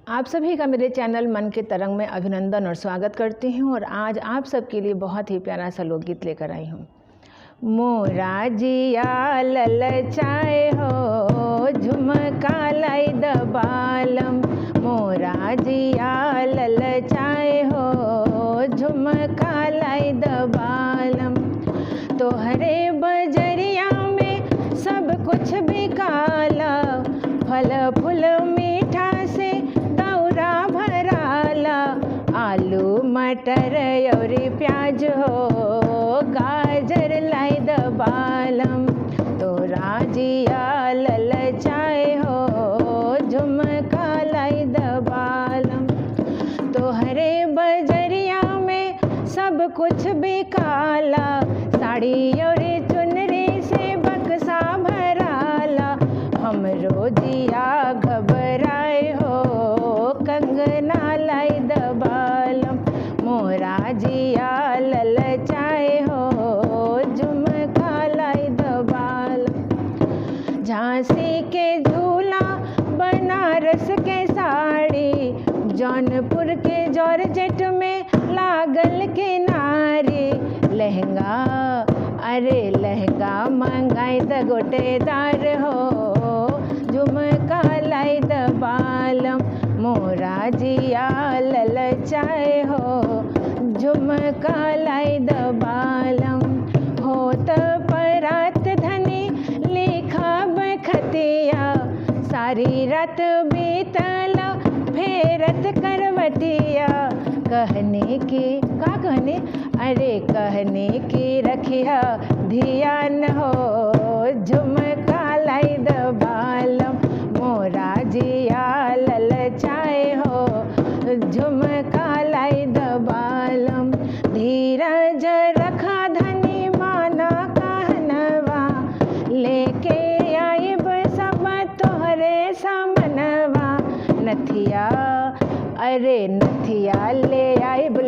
आप सभी का मेरे चैनल मन के तरंग में अभिनंदन और स्वागत करती हूँ। और आज आप सबके लिए बहुत ही प्यारा सा लोकगीत लेकर आई हूँ। मोरा जिया ललचाए हो झुमका लाई दबालम, मोरा जिया ललचाए हो झुमका लाई दबालम। तोहरे बजरिया में सब कुछ बिकाला, फल फूल मीठा से दौरा भराला। आलू मटर और प्याज हो गाजर लाई दबालम, तोरा जिया ललचाए हो झुमका लाई दबालम। तोहरे बजरिया में सब कुछ बिकाला, साड़ी और चुनरी से बक्सा भराला। हमरो जिया घबराए हो कंगना लाई दबालम, मोरा जिया ललचाए हो झुमका लाई दबालम। झांसी के झूला, बनारस के साड़ी, जौनपुर के जॉर्जेट में लागल किनारी। लहंगा अरे लहंगा मंगाई द गोटेदार हो झुमका लाई दबालम, मोरा जिया ललचाए हो झुमका लाई दबालम। होत परात धनी लिखा बखतिया, सारी रात बीतल फेरत करवटिया। कहने की का कहने अरे कहने की रखिया ध्यान हो झुमका लाई दबालम, मोरा जिया ललचाए हो झुमका लाई दबालम। धीरज रखा धनी माना कहनवा, लेके आइब सब तोहरे सामनवा। नथिया अरे नथिया ले आइब